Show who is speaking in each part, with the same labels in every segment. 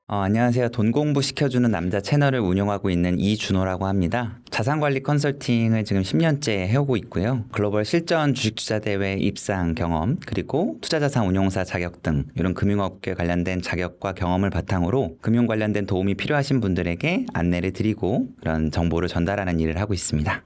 Speaker 1: 안녕하세요. 돈 공부 시켜주는 남자 채널을 운영하고 있는 이준호라고 합니다. 자산관리 컨설팅을 지금 10년째 해오고 있고요. 글로벌 실전 주식투자대회 입상 경험, 그리고 투자자산 운용사 자격 등 이런 금융업계 관련된 자격과 경험을 바탕으로 금융 관련된 도움이 필요하신 분들에게 안내를 드리고 그런 정보를 전달하는 일을 하고 있습니다.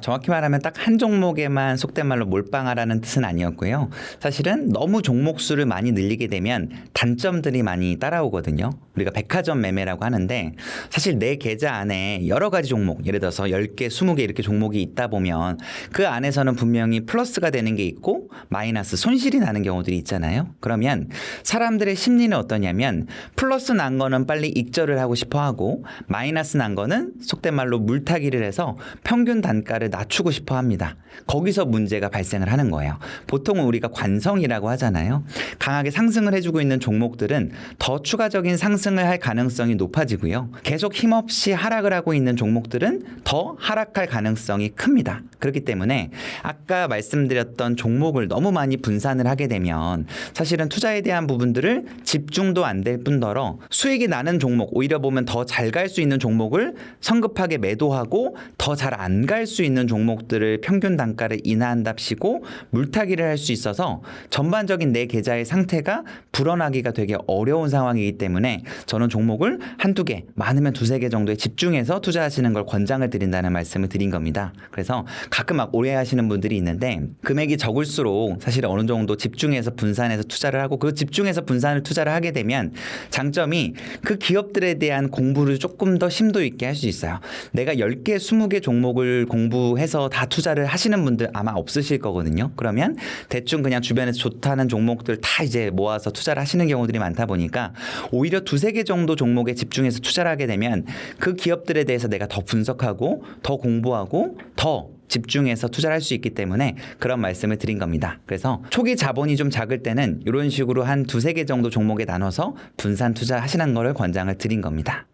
Speaker 1: 정확히 말하면 딱 한 종목에만 속된 말로 몰빵하라는 뜻은 아니었고요. 사실은 너무 종목 수를 많이 늘리게 되면 단점들이 많이 따라오거든요. 우리가 백화점 매매라고 하는데 사실 내 계좌 안에 여러 가지 종목, 예를 들어서 10개, 20개 이렇게 종목이 있다 보면 그 안에서는 분명히 플러스가 되는 게 있고 마이너스, 손실이 나는 경우들이 있잖아요. 그러면 사람들의 심리는 어떠냐면 플러스 난 거는 빨리 익절을 하고 싶어 하고 마이너스 난 거는 속된 말로 물타기를 해서 평균 단가를 낮추고 싶어 합니다. 거기서 문제가 발생을 하는 거예요. 보통은 우리가 관성이라고 하잖아요. 강하게 상승을 해주고 있는 종목들은 더 추가적인 상승을 할 가능성이 높아지고요. 계속 힘없이 하락을 하고 있는 종목들은 더 하락할 가능성이 큽니다. 그렇기 때문에 아까 말씀드렸던 종목을 너무 많이 분산을 하게 되면 사실은 투자에 대한 부분들을 집중도 안 될 뿐더러 수익이 나는 종목, 오히려 보면 더 잘 갈 수 있는 종목을 성급하게 매도하고 더 잘 안 갈 수 있는 종목들을 평균 단가를 인하한답시고 물타기를 할 수 있어서 전반적인 내 계좌의 상태가 불어나기가 되게 어려운 상황이기 때문에 저는 종목을 한두 개, 많으면 두세 개 정도에 집중해서 투자하시는 걸 권장을 드린다는 말씀을 드린 겁니다. 그래서 가끔 막 오해하시는 분들이 있는데 금액이 적을수록 사실 어느 정도 집중해서 분산해서 투자를 하고 그 집중해서 분산을 투자를 하게 되면 장점이 그 기업들에 대한 공부를 조금 더 심도 있게 할 수 있어요. 내가 10개, 20개 종목을 공부해서 다 투자를 하시는 분들 아마 없으실 거거든요. 그러면 대충 그냥 주변에서 좋다는 종목들 다 이제 모아서 투자를 하시는 경우들이 많다 보니까 오히려 두세 개 정도 종목에 집중해서 투자를 하게 되면 그 기업들에 대해서 내가 더 분석하고 더 공부하고 더 집중해서 투자를 할 수 있기 때문에 그런 말씀을 드린 겁니다. 그래서 초기 자본이 좀 작을 때는 이런 식으로 한 두세 개 정도 종목에 나눠서 분산 투자하시는 거를 권장을 드린 겁니다.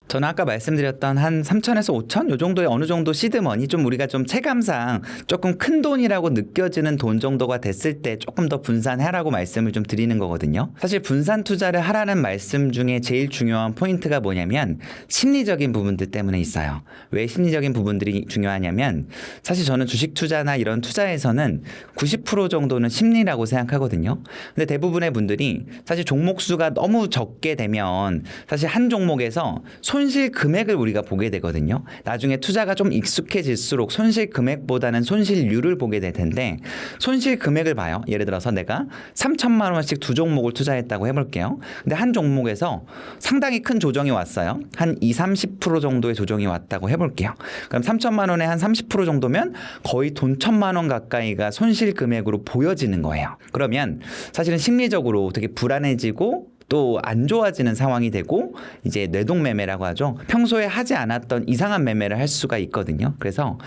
Speaker 1: 저는 아까 말씀드렸던 한 3천에서 5천? 요 정도의 어느 정도 시드머니, 좀 우리가 좀 체감상 조금 큰 돈이라고 느껴지는 돈 정도가 됐을 때 조금 더 분산하라고 말씀을 좀 드리는 거거든요. 사실 분산 투자를 하라는 말씀 중에 제일 중요한 포인트가 뭐냐면 심리적인 부분들 때문에 있어요. 왜 심리적인 부분들이 중요하냐면 사실 저는 주식 투자나 이런 투자에서는 90% 정도는 심리라고 생각하거든요. 근데 대부분의 분들이 사실 종목 수가 너무 적게 되면 사실 한 종목에서 손실 금액을 우리가 보게 되거든요. 나중에 투자가 좀 익숙해질수록 손실 금액보다는 손실률을 보게 될 텐데 손실 금액을 봐요. 예를 들어서 내가 3천만 원씩 두 종목을 투자했다고 해볼게요. 근데 한 종목에서 상당히 큰 조정이 왔어요. 한 20-30% 정도의 조정이 왔다고 해볼게요. 그럼 3천만 원에 한 30% 정도면 거의 돈 1,000만 원 가까이가 손실 금액으로 보여지는 거예요. 그러면 사실은 심리적으로 되게 불안해지고 또 안 좋아지는 상황이 되고 이제 뇌동매매라고 하죠. 평소에 하지 않았던 이상한 매매를 할 수가 있거든요. 그래서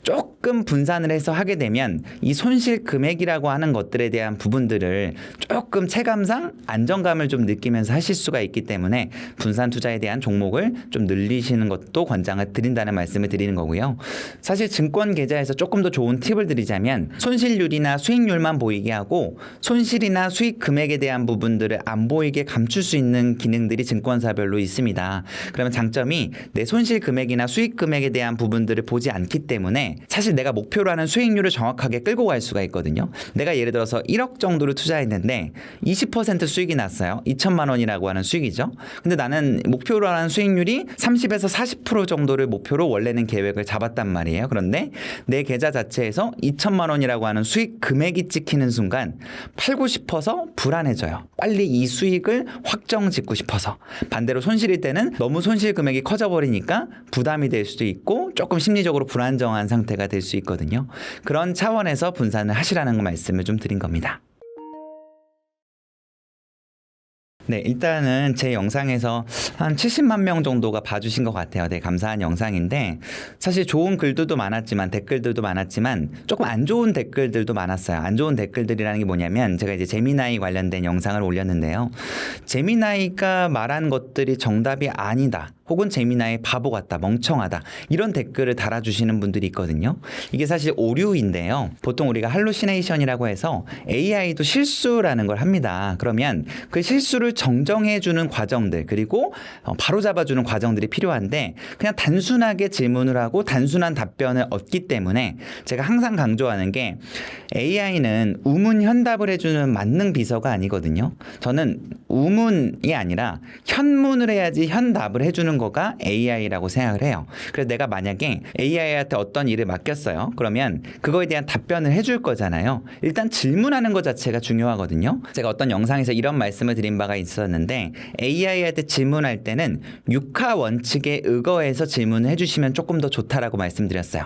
Speaker 1: 조금 분산을 해서 하게 되면 이 손실 금액이라고 하는 것들에 대한 부분들을 조금 체감상 안정감을 좀 느끼면서 하실 수가 있기 때문에 분산 투자에 대한 종목을 좀 늘리시는 것도 권장을 드린다는 말씀을 드리는 거고요. 사실 증권 계좌에서 조금 더 좋은 팁을 드리자면 손실률이나 수익률만 보이게 하고 손실이나 수익 금액에 대한 부분들을 안 보이게 감출 수 있는 기능들이 증권사별로 있습니다. 그러면 장점이 내 손실 금액이나 수익 금액에 대한 부분들을 보지 않기 때문에 사실 내가 목표로 하는 수익률을 정확하게 끌고 갈 수가 있거든요. 내가 예를 들어서 1억 정도를 투자했는데 20% 수익이 났어요. 2천만 원이라고 하는 수익이죠. 근데 나는 목표로 하는 수익률이 30에서 40% 정도를 목표로 원래는 계획을 잡았단 말이에요. 그런데 내 계좌 자체에서 2천만 원이라고 하는 수익 금액이 찍히는 순간 팔고 싶어서 불안해져요. 빨리 이 수익을 확정 짓고 싶어서. 반대로 손실일 때는 너무 손실 금액이 커져버리니까 부담이 될 수도 있고 조금 심리적으로 불안정한 상태가 될 수 있거든요. 그런 차원에서 분산을 하시라는 말씀을 좀 드린 겁니다. 네, 일단은 제 영상에서 한 70만 명 정도가 봐주신 것 같아요. 네, 감사한 영상인데 사실 좋은 글들도 많았지만 댓글들도 많았지만 조금 안 좋은 댓글들도 많았어요. 안 좋은 댓글들이라는 게 뭐냐면 제가 이제 제미나이 관련된 영상을 올렸는데요. 제미나이가 말한 것들이 정답이 아니다. 혹은 제미나이 바보 같다, 멍청하다 이런 댓글을 달아주시는 분들이 있거든요. 이게 사실 오류인데요. 보통 우리가 할루시네이션이라고 해서 AI도 실수라는 걸 합니다. 그러면 그 실수를 정정해주는 과정들 그리고 바로잡아주는 과정들이 필요한데 그냥 단순하게 질문을 하고 단순한 답변을 얻기 때문에 제가 항상 강조하는 게 AI는 우문 현답을 해주는 만능 비서가 아니거든요. 저는 우문이 아니라 현문을 해야지 현답을 해주는 거가 AI라고 생각을 해요. 그래서 내가 만약에 AI한테 어떤 일을 맡겼어요. 그러면 그거에 대한 답변을 해줄 거잖아요. 일단 질문하는 것 자체가 중요하거든요. 제가 어떤 영상에서 이런 말씀을 드린 바가 있었는데 AI한테 질문할 때는 6하 원칙에 의거해서 질문을 해주시면 조금 더 좋다라고 말씀드렸어요.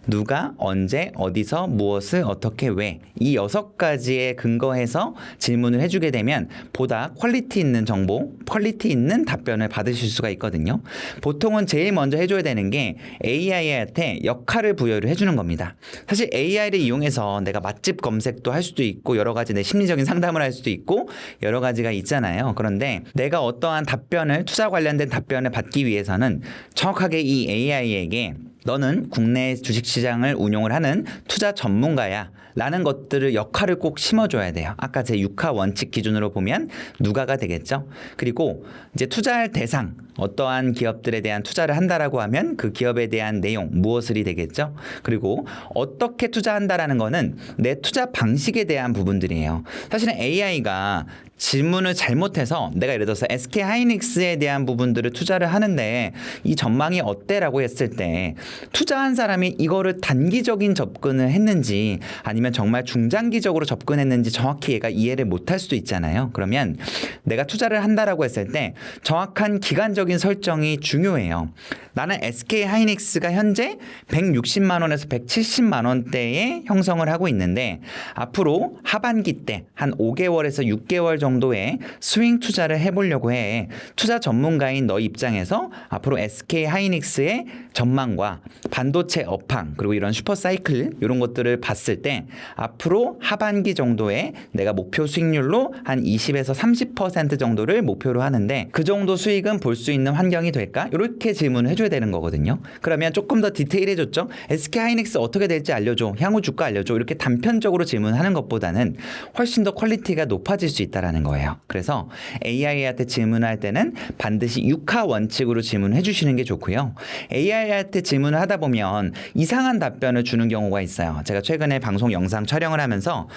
Speaker 1: 누가, 언제, 어디서, 무엇을, 어떻게, 왜 이 6가지에 근거해서 질문을 해주게 되면 보다 퀄리티 있는 정보, 퀄리티 있는 답변을 받으실 수가 있거든요. 보통은 제일 먼저 해줘야 되는 게 AI한테 역할을 부여를 해주는 겁니다. 사실 AI를 이용해서 내가 맛집 검색도 할 수도 있고 여러 가지 내 심리적인 상담을 할 수도 있고 여러 가지가 있잖아요. 그런데 내가 어떠한 답변을 투자 관련된 답변을 받기 위해서는 정확하게 이 AI에게 너는 국내 주식시장을 운용을 하는 투자 전문가야 라는 것들을 역할을 꼭 심어줘야 돼요. 아까 제 6하 원칙 기준으로 보면 누가가 되겠죠. 그리고 이제 투자할 대상 어떠한 기업들에 대한 투자를 한다라고 하면 그 기업에 대한 내용 무엇을이 되겠죠. 그리고 어떻게 투자한다라는 거는 내 투자 방식에 대한 부분들이에요. 사실은 AI가 질문을 잘못해서 내가 예를 들어서 SK 하이닉스에 대한 부분들을 투자를 하는데 이 전망이 어때라고 했을 때 투자한 사람이 이거를 단기적인 접근을 했는지 아니면 정말 중장기적으로 접근했는지 정확히 얘가 이해를 못할 수도 있잖아요. 그러면 내가 투자를 한다라고 했을 때 정확한 기간적인 설정이 중요해요. 나는 SK 하이닉스가 현재 160만 원에서 170만 원대에 형성을 하고 있는데 앞으로 하반기 때 한 5개월에서 6개월 정도의 스윙 투자를 해보려고 해. 투자 전문가인 너 입장에서 앞으로 SK 하이닉스의 전망과 반도체 업황 그리고 이런 슈퍼사이클 이런 것들을 봤을 때 앞으로 하반기 정도에 내가 목표 수익률로 한 20에서 30% 정도를 목표로 하는데 그 정도 수익은 볼 수 있는 환경이 될까? 이렇게 질문을 해줘야 되는 거거든요. 그러면 조금 더 디테일해졌죠? SK 하이닉스 어떻게 될지 알려줘. 향후 주가 알려줘. 이렇게 단편적으로 질문하는 것보다는 훨씬 더 퀄리티가 높아질 수 있다는 거예요. 그래서 AI한테 질문할 때는 반드시 6하 원칙으로 질문해 주시는 게 좋고요. AI한테 질문을 하다 보면 이상한 답변을 주는 경우가 있어요. 제가 최근에 방송 영상 촬영을 하면서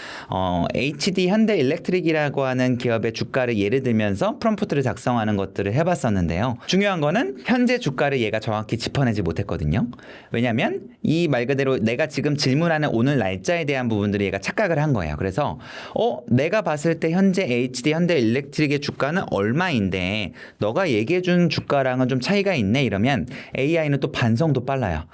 Speaker 1: HD 현대 일렉트릭이라고 하는 기업의 주가를 예를 들면서 프롬프트를 작성하는 것들을 해봤었는데요. 중요한 거는 현재 주가를 얘가 정확히 짚어내지 못했거든요. 왜냐하면 이 말 그대로 내가 지금 질문하는 오늘 날짜에 대한 부분들이 얘가 착각을 한 거예요. 그래서 내가 봤을 때 현재 HD 현대 일렉트릭의 주가는 얼마인데 너가 얘기해준 주가랑은 좀 차이가 있네 이러면 AI는 또 반성도 빨라요.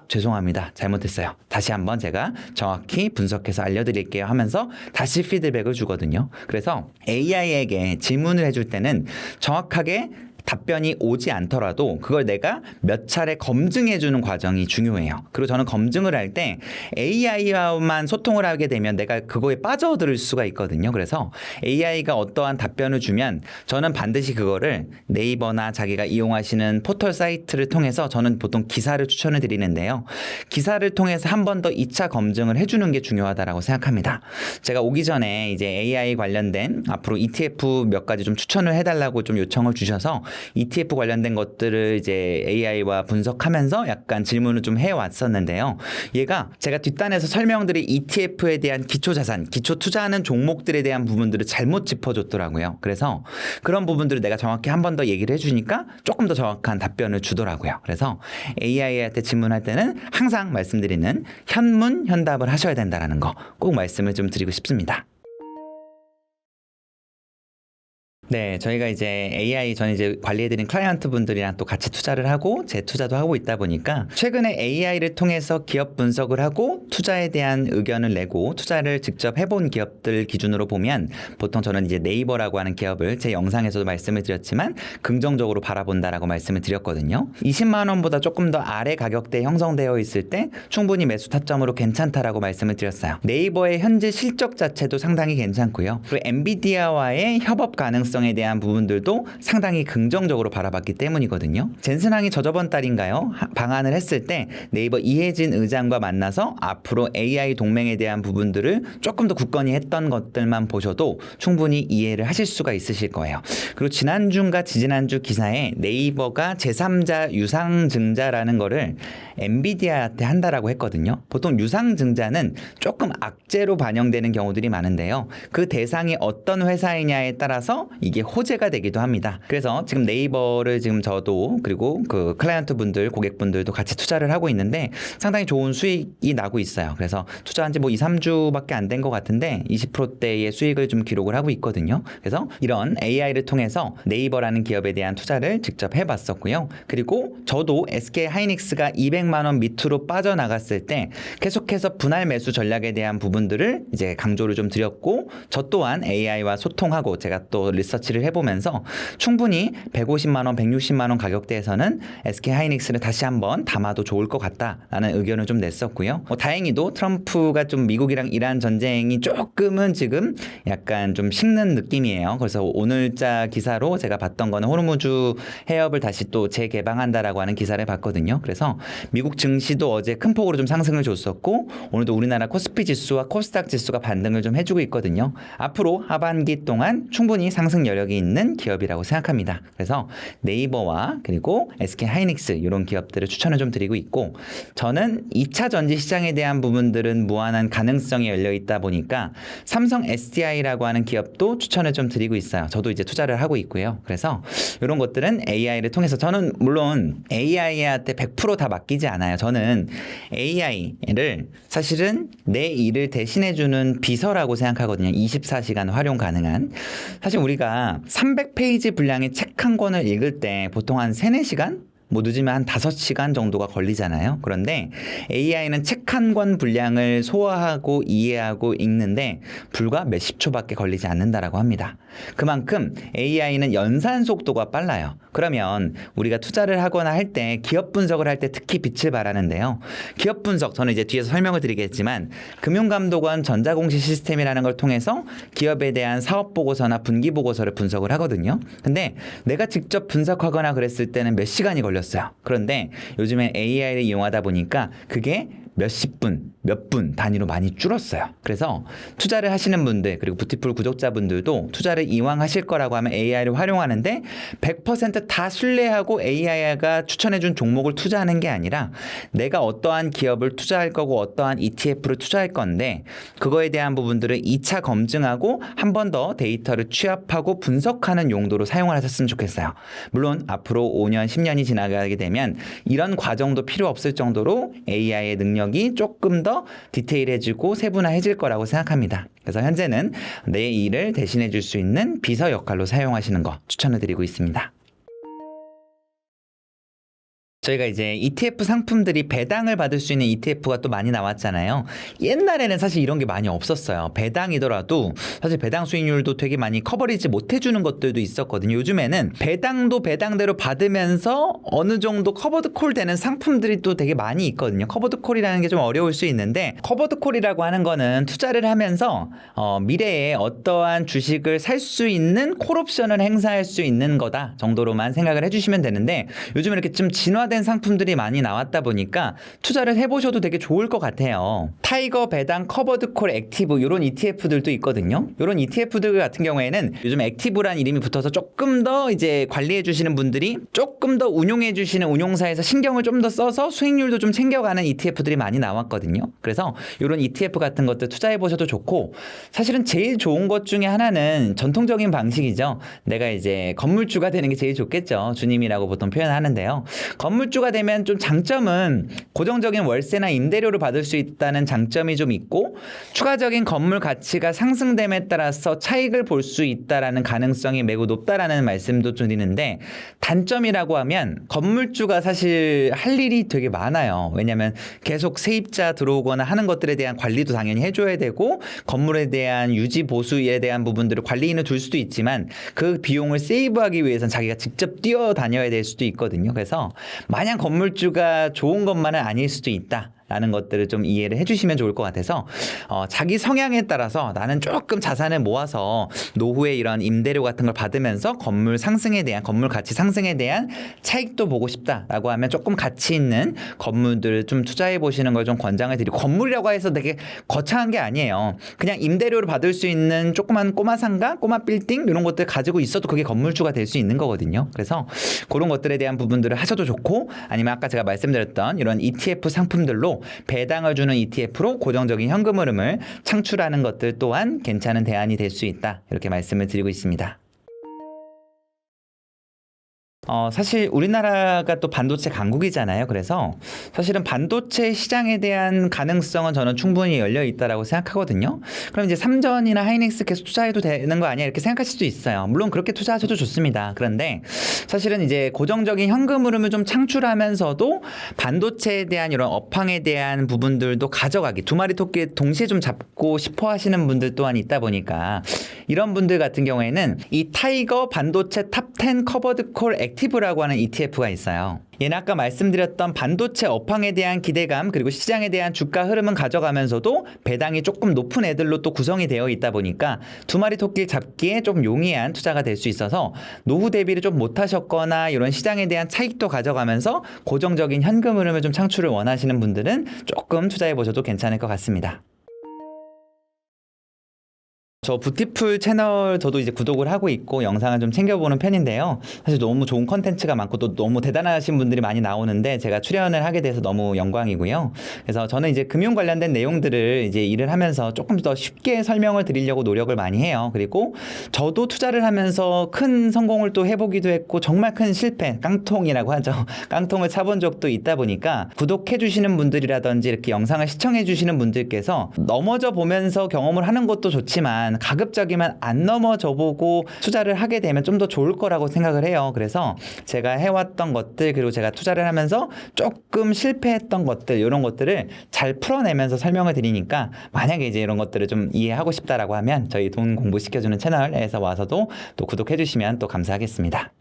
Speaker 1: 죄송합니다. 잘못했어요. 다시 한번 제가 정확히 분석해서 알려드릴게요 하면서 다시 피드백을 주거든요. 그래서 AI에게 질문을 해줄 때는 정확하게 답변이 오지 않더라도 그걸 내가 몇 차례 검증해주는 과정이 중요해요. 그리고 저는 검증을 할 때 AI와만 소통을 하게 되면 내가 그거에 빠져들 수가 있거든요. 그래서 AI가 어떠한 답변을 주면 저는 반드시 그거를 네이버나 자기가 이용하시는 포털 사이트를 통해서 저는 보통 기사를 추천을 드리는데요. 기사를 통해서 한 번 더 2차 검증을 해주는 게 중요하다고 생각합니다. 제가 오기 전에 이제 AI 관련된 앞으로 ETF 몇 가지 좀 추천을 해달라고 좀 요청을 주셔서 ETF 관련된 것들을 이제 AI와 분석하면서 약간 질문을 좀 해왔었는데요. 얘가 제가 뒷단에서 설명드린 ETF에 대한 기초 자산, 기초 투자하는 종목들에 대한 부분들을 잘못 짚어줬더라고요. 그래서 그런 부분들을 내가 정확히 한 번 더 얘기를 해주니까 조금 더 정확한 답변을 주더라고요. 그래서 AI한테 질문할 때는 항상 말씀드리는 현문, 현답을 하셔야 된다는 거 꼭 말씀을 좀 드리고 싶습니다. 네, 저희가 이제 AI 저는 이제 관리해드린 클라이언트 분들이랑 또 같이 투자를 하고 제 투자도 하고 있다 보니까 최근에 AI를 통해서 기업 분석을 하고 투자에 대한 의견을 내고 투자를 직접 해본 기업들 기준으로 보면 보통 저는 이제 네이버라고 하는 기업을 제 영상에서도 말씀을 드렸지만 긍정적으로 바라본다라고 말씀을 드렸거든요. 20만 원보다 조금 더 아래 가격대에 형성되어 있을 때 충분히 매수 타점으로 괜찮다라고 말씀을 드렸어요. 네이버의 현재 실적 자체도 상당히 괜찮고요. 그리고 엔비디아와의 협업 가능성이 일정에 대한 부분들도 상당히 긍정적으로 바라봤기 때문이거든요. 젠슨항이 저저번 달인가요? 방한을 했을 때 네이버 이혜진 의장과 만나서 앞으로 AI 동맹에 대한 부분들을 조금 더 굳건히 했던 것들만 보셔도 충분히 이해를 하실 수가 있으실 거예요. 그리고 지난주인가 지지난주 기사에 네이버가 제3자 유상증자라는 거를 엔비디아한테 한다라고 했거든요. 보통 유상증자는 조금 악재로 반영되는 경우들이 많은데요. 그 대상이 어떤 회사이냐에 따라서 이게 호재가 되기도 합니다. 그래서 지금 네이버를 지금 저도 그리고 그 클라이언트 분들, 고객분들도 같이 투자를 하고 있는데 상당히 좋은 수익이 나고 있어요. 그래서 투자한 지 뭐 2, 3주밖에 안 된 것 같은데 20%대의 수익을 좀 기록을 하고 있거든요. 그래서 이런 AI를 통해서 네이버라는 기업에 대한 투자를 직접 해봤었고요. 그리고 저도 SK 하이닉스가 200만 원 밑으로 빠져나갔을 때 계속해서 분할 매수 전략에 대한 부분들을 이제 강조를 좀 드렸고, 저 또한 AI와 소통하고 제가 또 리서치를 해보면서 충분히 150만 원, 160만 원 가격대에서는 SK 하이닉스를 다시 한번 담아도 좋을 것 같다라는 의견을 좀 냈었고요. 다행히도 트럼프가 좀 미국이랑 이란 전쟁이 조금은 지금 약간 좀 식는 느낌이에요. 그래서 오늘자 기사로 제가 봤던 거는 호르무즈 해협을 다시 또 재개방한다라고 하는 기사를 봤거든요. 그래서 미국 증시도 어제 큰 폭으로 좀 상승을 줬었고, 오늘도 우리나라 코스피 지수와 코스닥 지수가 반등을 좀 해주고 있거든요. 앞으로 하반기 동안 충분히 상승 여력이 있는 기업이라고 생각합니다. 그래서 네이버와 그리고 SK 하이닉스 이런 기업들을 추천을 좀 드리고 있고, 저는 2차 전지 시장에 대한 부분들은 무한한 가능성이 열려 있다 보니까 삼성 SDI라고 하는 기업도 추천을 좀 드리고 있어요. 저도 이제 투자를 하고 있고요. 그래서 이런 것들은 AI를 통해서, 저는 물론 AI한테 100% 다 맡기지 않아요. 저는 AI를 사실은 내 일을 대신해주는 비서라고 생각하거든요. 24시간 활용 가능한. 사실 우리가 300페이지 분량의 책 한 권을 읽을 때 보통 한 3, 4시간? 뭐 늦으면 한 5시간 정도가 걸리잖아요. 그런데 AI는 책 한 권 분량을 소화하고 이해하고 읽는데 불과 몇십 초밖에 걸리지 않는다라고 합니다. 그만큼 AI는 연산 속도가 빨라요. 그러면 우리가 투자를 하거나 할 때 기업 분석을 할 때 특히 빛을 발하는데요. 기업 분석, 저는 이제 뒤에서 설명을 드리겠지만 금융감독원 전자공시 시스템이라는 걸 통해서 기업에 대한 사업보고서나 분기보고서를 분석을 하거든요. 근데 내가 직접 분석하거나 그랬을 때는 몇 시간이 걸렸어요. 그런데 요즘에 AI를 이용하다 보니까 그게 몇십 분, 몇 분 단위로 많이 줄었어요. 그래서 투자를 하시는 분들, 그리고 부티풀 구독자분들도 투자를 이왕 하실 거라고 하면 AI를 활용하는데 100%다 신뢰하고 AI가 추천해준 종목을 투자하는 게 아니라 내가 어떠한 기업을 투자할 거고 어떠한 ETF를 투자할 건데 그거에 대한 부분들을 2차 검증하고 한 번 더 데이터를 취합하고 분석하는 용도로 사용을 하셨으면 좋겠어요. 물론 앞으로 5년, 10년이 지나가게 되면 이런 과정도 필요 없을 정도로 AI의 능력이 조금 더 디테일해지고 세분화해질 거라고 생각합니다. 그래서 현재는 내 일을 대신해 줄 수 있는 비서 역할로 사용하시는 거 추천을 드리고 있습니다. 저희가 이제 ETF 상품들이 배당을 받을 수 있는 ETF가 또 많이 나왔잖아요. 옛날에는 사실 이런 게 많이 없었어요. 배당이더라도 사실 배당 수익률도 되게 많이 커버리지 못해주는 것들도 있었거든요. 요즘에는 배당도 배당대로 받으면서 어느 정도 커버드 콜 되는 상품들이 또 되게 많이 있거든요. 커버드 콜이라는 게 좀 어려울 수 있는데, 커버드 콜이라고 하는 거는 투자를 하면서 미래에 어떠한 주식을 살 수 있는 콜옵션을 행사할 수 있는 거다 정도로만 생각을 해주시면 되는데, 요즘 이렇게 좀 진화된 상품들이 많이 나왔다 보니까 투자를 해보셔도 되게 좋을 것 같아요. 타이거 배당 커버드 콜 액티브 이런 ETF들도 있거든요. 이런 ETF들 같은 경우에는 요즘 액티브란 이름이 붙어서 조금 더 이제 관리해 주시는 분들이 조금 더 운용해 주시는 운용사에서 신경을 좀 더 써서 수익률도 좀 챙겨가는 ETF들이 많이 나왔거든요. 그래서 이런 ETF 같은 것들 투자해 보셔도 좋고, 사실은 제일 좋은 것 중에 하나는 전통적인 방식이죠. 내가 이제 건물주가 되는 게 제일 좋겠죠. 주님이라고 보통 표현하는데요. 건물주가 되면 좀 장점은 고정적인 월세나 임대료를 받을 수 있다는 장점이 좀 있고, 추가적인 건물 가치가 상승됨에 따라서 차익을 볼 수 있다라는 가능성이 매우 높다라는 말씀도 드리는데, 단점이라고 하면 건물주가 사실 할 일이 되게 많아요. 왜냐하면 계속 세입자 들어오거나 하는 것들에 대한 관리도 당연히 해줘야 되고, 건물에 대한 유지 보수에 대한 부분들을 관리인을 둘 수도 있지만 그 비용을 세이브하기 위해서는 자기가 직접 뛰어다녀야 될 수도 있거든요. 그래서 마냥 건물주가 좋은 것만은 아닐 수도 있다 라는 것들을 좀 이해를 해주시면 좋을 것 같아서 자기 성향에 따라서 나는 조금 자산을 모아서 노후에 이런 임대료 같은 걸 받으면서 건물 가치 상승에 대한 차익도 보고 싶다라고 하면 조금 가치 있는 건물들을 좀 투자해 보시는 걸 좀 권장을 드리고, 건물이라고 해서 되게 거창한 게 아니에요. 그냥 임대료를 받을 수 있는 조그만 꼬마 상가, 꼬마 빌딩 이런 것들 가지고 있어도 그게 건물주가 될 수 있는 거거든요. 그래서 그런 것들에 대한 부분들을 하셔도 좋고, 아니면 아까 제가 말씀드렸던 이런 ETF 상품들로 배당을 주는 ETF로 고정적인 현금 흐름을 창출하는 것들 또한 괜찮은 대안이 될 수 있다, 이렇게 말씀을 드리고 있습니다. 사실 우리나라가 또 반도체 강국이잖아요. 그래서 사실은 반도체 시장에 대한 가능성은 저는 충분히 열려 있다라고 생각하거든요. 그럼 이제 삼전이나 하이닉스 계속 투자해도 되는 거 아니야, 이렇게 생각하실 수도 있어요. 물론 그렇게 투자하셔도 좋습니다. 그런데 사실은 이제 고정적인 현금 흐름을 좀 창출하면서도 반도체에 대한 이런 업황에 대한 부분들도 가져가기, 두 마리 토끼 동시에 좀 잡고 싶어 하시는 분들 또한 있다 보니까, 이런 분들 같은 경우에는 이 타이거 반도체 탑10 커버드 콜 액티브라고 하는 ETF가 있어요. 얘는 아까 말씀드렸던 반도체 업황에 대한 기대감, 그리고 시장에 대한 주가 흐름은 가져가면서도 배당이 조금 높은 애들로 또 구성이 되어 있다 보니까 두 마리 토끼 잡기에 좀 용이한 투자가 될 수 있어서, 노후 대비를 좀 못하셨거나 이런 시장에 대한 차익도 가져가면서 고정적인 현금 흐름을 좀 창출을 원하시는 분들은 조금 투자해 보셔도 괜찮을 것 같습니다. 저 부티풀 채널 저도 이제 구독을 하고 있고 영상을 좀 챙겨보는 편인데요. 사실 너무 좋은 컨텐츠가 많고 또 너무 대단하신 분들이 많이 나오는데 제가 출연을 하게 돼서 너무 영광이고요. 그래서 저는 이제 금융 관련된 내용들을 이제 일을 하면서 조금 더 쉽게 설명을 드리려고 노력을 많이 해요. 그리고 저도 투자를 하면서 큰 성공을 또 해보기도 했고, 정말 큰 실패, 깡통이라고 하죠. 깡통을 차본 적도 있다 보니까, 구독해주시는 분들이라든지 이렇게 영상을 시청해주시는 분들께서 넘어져 보면서 경험을 하는 것도 좋지만 가급적이면 안 넘어져 보고 투자를 하게 되면 좀 더 좋을 거라고 생각을 해요. 그래서 제가 해왔던 것들, 그리고 제가 투자를 하면서 조금 실패했던 것들, 이런 것들을 잘 풀어내면서 설명을 드리니까, 만약에 이제 이런 것들을 좀 이해하고 싶다라고 하면 저희 돈 공부시켜주는 채널에서 와서도 또 구독해 주시면 또 감사하겠습니다.